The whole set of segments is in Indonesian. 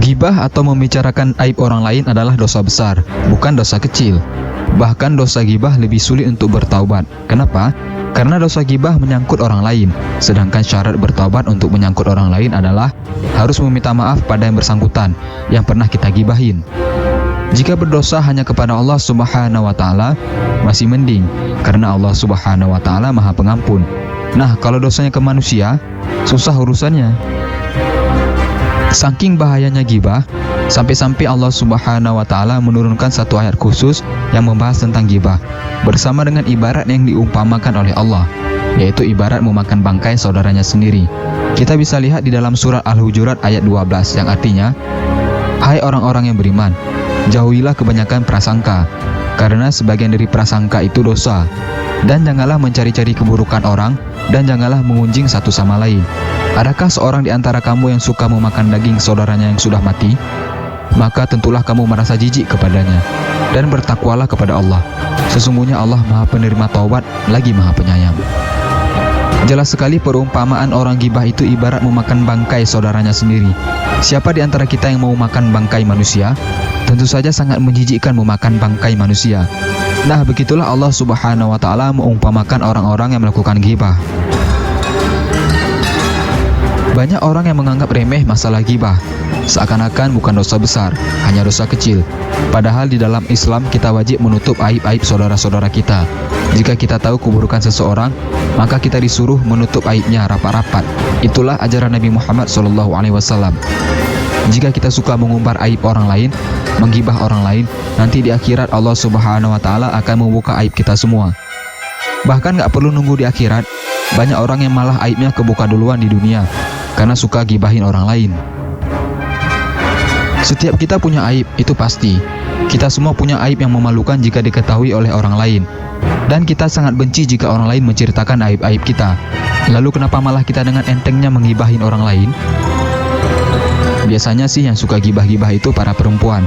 Ghibah atau membicarakan aib orang lain adalah dosa besar, bukan dosa kecil. Bahkan dosa ghibah lebih sulit untuk bertaubat. Kenapa? Karena dosa ghibah menyangkut orang lain, sedangkan syarat bertaubat untuk menyangkut orang lain adalah harus meminta maaf pada yang bersangkutan yang pernah kita gibahin. Jika berdosa hanya kepada Allah Subhanahu wa Ta'ala, masih mending, karena Allah Subhanahu wa Ta'ala Maha Pengampun. Nah, kalau dosanya ke manusia, susah urusannya. Saking bahayanya ghibah, sampai-sampai Allah Subhanahu wa Ta'ala menurunkan satu ayat khusus yang membahas tentang ghibah, bersama dengan ibarat yang diumpamakan oleh Allah, yaitu ibarat memakan bangkai saudaranya sendiri. Kita bisa lihat di dalam surat Al-Hujurat ayat 12 yang artinya, "Hai orang-orang yang beriman, jauhilah kebanyakan prasangka, karena sebagian dari prasangka itu dosa. Dan janganlah mencari-cari keburukan orang, dan janganlah mengunjing satu sama lain. Adakah seorang di antara kamu yang suka memakan daging saudaranya yang sudah mati? Maka tentulah kamu merasa jijik kepadanya, dan bertakwalah kepada Allah. Sesungguhnya Allah Maha Penerima Taubat, lagi Maha Penyayang." Jelas sekali perumpamaan orang ghibah itu ibarat memakan bangkai saudaranya sendiri. Siapa di antara kita yang mau makan bangkai manusia? Tentu saja sangat menjijikkan memakan bangkai manusia. Nah, begitulah Allah Subhanahu wa Ta'ala mengumpamakan orang-orang yang melakukan ghibah. Banyak orang yang menganggap remeh masalah ghibah, seakan-akan bukan dosa besar, hanya dosa kecil. Padahal di dalam Islam kita wajib menutup aib-aib saudara-saudara kita. Jika kita tahu keburukan seseorang, maka kita disuruh menutup aibnya rapat-rapat. Itulah ajaran Nabi Muhammad SAW. Jika kita suka mengumbar aib orang lain, menggibah orang lain, nanti di akhirat Allah Subhanahu wa Ta'ala akan membuka aib kita semua. Bahkan gak perlu nunggu di akhirat, banyak orang yang malah aibnya kebuka duluan di dunia karena suka gibahin orang lain. Setiap kita punya aib, itu pasti. Kita semua punya aib yang memalukan jika diketahui oleh orang lain. Dan kita sangat benci jika orang lain menceritakan aib-aib kita. Lalu kenapa malah kita dengan entengnya menggibahin orang lain? Biasanya sih yang suka gibah-gibah itu para perempuan.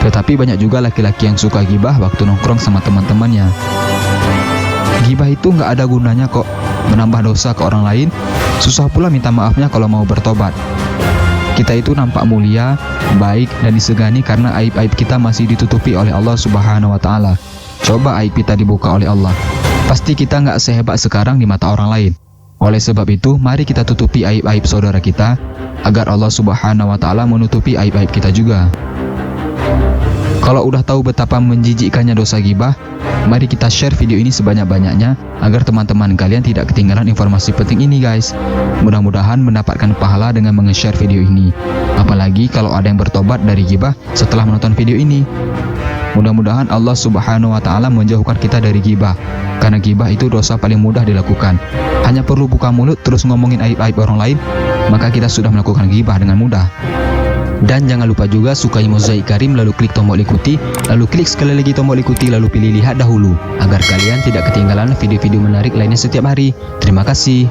Tetapi banyak juga laki-laki yang suka gibah waktu nongkrong sama teman-temannya. Gibah itu nggak ada gunanya kok, menambah dosa ke orang lain. Susah pula minta maafnya kalau mau bertobat. Kita itu nampak mulia, baik, dan disegani karena aib-aib kita masih ditutupi oleh Allah Subhanahu wa Ta'ala. Coba aib kita dibuka oleh Allah, pasti kita nggak sehebat sekarang di mata orang lain. Oleh sebab itu, mari kita tutupi aib-aib saudara kita, agar Allah Subhanahu wa Ta'ala menutupi aib-aib kita juga. Kalau udah tahu betapa menjijikkannya dosa ghibah, mari kita share video ini sebanyak-banyaknya agar teman-teman kalian tidak ketinggalan informasi penting ini guys. Mudah-mudahan mendapatkan pahala dengan menge-share video ini. Apalagi kalau ada yang bertobat dari ghibah setelah menonton video ini. Mudah-mudahan Allah Subhanahu wa Ta'ala menjauhkan kita dari ghibah, karena ghibah itu dosa paling mudah dilakukan. Hanya perlu buka mulut terus ngomongin aib-aib orang lain, maka kita sudah melakukan ghibah dengan mudah. Dan jangan lupa juga sukai Mozaik Karim, lalu klik tombol ikuti, lalu klik sekali lagi tombol ikuti, lalu pilih lihat dahulu, agar kalian tidak ketinggalan video-video menarik lainnya setiap hari. Terima kasih.